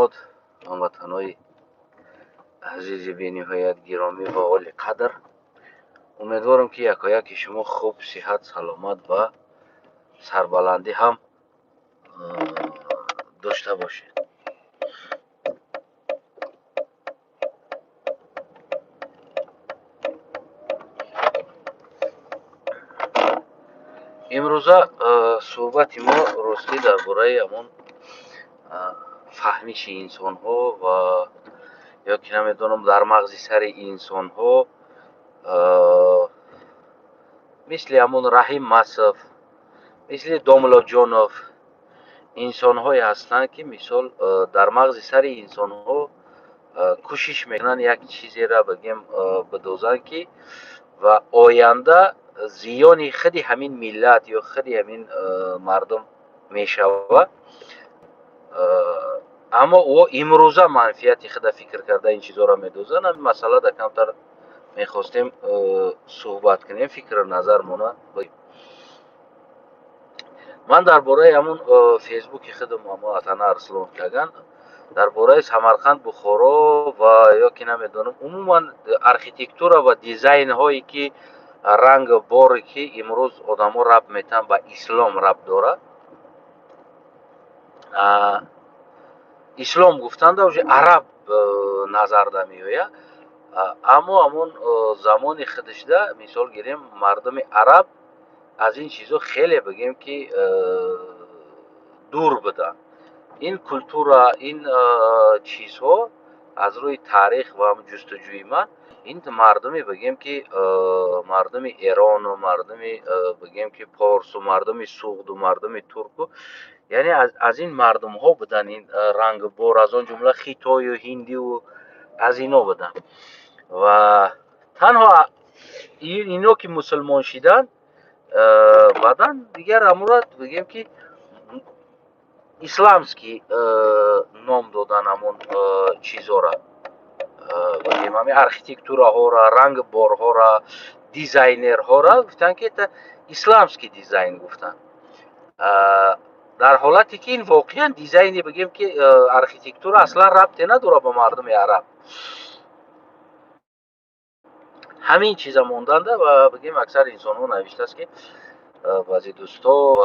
سلامات هموطنای عزیز بی نهایت گرامی و عالی قدر. امیدوارم که یکایک شما خوب، صحت، سلامت و سربلندی هم داشته باشید. امروزه صحبت ما راستی درباره همون فهمیش انسان ها و یا که نمیدونم در مغز سر انسان ها مثل همون رحیم مصف، مثل داملا جانوف انسان های هستند که مثال در مغز سر انسان ها کوشش میکنن یک چیزی را بگیم بدوزن که و آینده زیانی خودی همین ملت یا خودی همین مردم میشود، اما او امروزه منفیت خود فکر کرده این چیزا را میدوزن. همین مسئله در کمتر میخواستیم صحبت کنیم، فکر نظر مونه بگیم. من درباره همون فیسبوک خودم اما اتنا ارسلان کردن درباره سمرقند، بخارا و یا که نمیدونم عموما ارکیتکتور و دیزاین هایی که رنگ باری که امروز آدم ها رب میتن به اسلام رب داره. اسلام گفتند و عرب نظر ده میویه، اما همون زمان خودش ده مثال گیریم مردم عرب از این چیزا خیلی بگیم که دور بدن. این کلتور، این چیزها از روی تاریخ و هم جستجوی من این مردمی بگیم که مردم ایران و مردم بگیم که پارس و مردم سوغد و مردم ترک و یعنی از این مردم ها بدن این رنگ بار، از آن جمله خیتای و هندی و از اینا بدن و تنها اینا که مسلمان شدن بعدن دیگر امورات بگیم که اسلامسکی نام دادن همون چیزا را بگیم همین ارکیتکتور ها را، رنگ بار ها را، دیزاینر ها را گفتن که اسلامسکی دیزاین گفتن، در حالتی که این واقعا دیزاینی بگیم که ارکیتکتور اصلا ربطی نداره به مردم عرب. همین چیزا موندنده و بگیم اکثر انسان ها نوشته است که بعضی دوستا و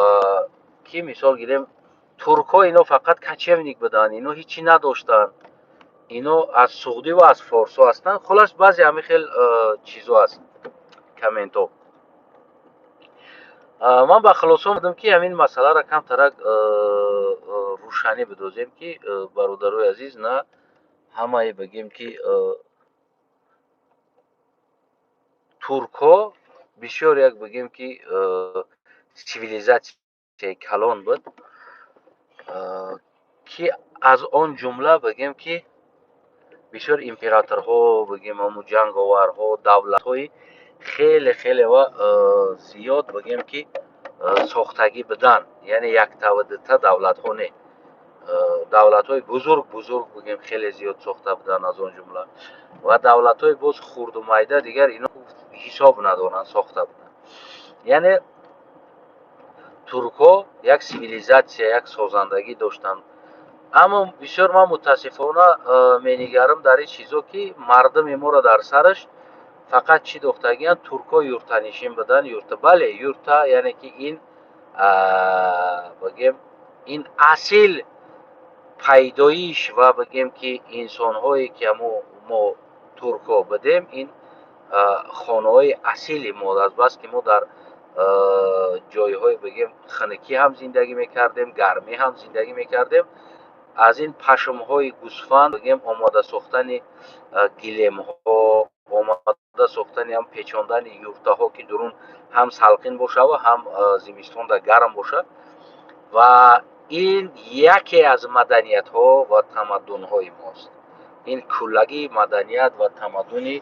کی مثال گیریم ترک ها اینا فقط کچیونیک بدن، اینا هیچی نداشتن، اینا از سعودی و از فارس ها هستن. خلاص بعضی همین خیلی چیزا هست کامنت ها. من به خلاصه آمدم که همین مسئله را کم ترک روشنی بدوزیم که برادرای عزیز نه همه بگیم که ترک ها بسیار یک بگیم که سیویلیزاسیون کلان بود که از آن جمله بگیم که بسیار امپراتورها بگیم همون جنگاورها دولت‌های خیلی خیلی و زیاد بگیم که ساختگی بدن، یعنی یک تا دولت‌ها نه، دولت‌های بزرگ بگیم خیلی زیاد ساخته بودن از آن جمله و دولت‌های باز خرد و میده دیگر اینا حساب ندارن ساخته بودن. یعنی ترک‌ها یک سیویلیزاسیون یک سازندگی داشتن، اما بسیار من متاسفانه مینگرم در این چیزا که مردم ما را در سرش فقط چی دختگیان ترکا یورتا نشین بدن. یورتا بله یورتا یعنی که این بگیم این اصیل پیدایش و بگیم که انسان هایی که ما ترکا بدیم این خانه های اصیل ما است، بس که ما در جای های بگیم خنکی هم زندگی میکردیم، گرمی هم زندگی میکردیم. از این پشم های گوسفند بگیم آماده ساختن گلیم ها، آماده ساختن هم پیچاندن یورتا ها که درون هم سلقین باشه و هم زمستان در گرم باشه و این یکی از مدنیت ها و تمدن های ماست. این کلگی مدنیت و تمدنی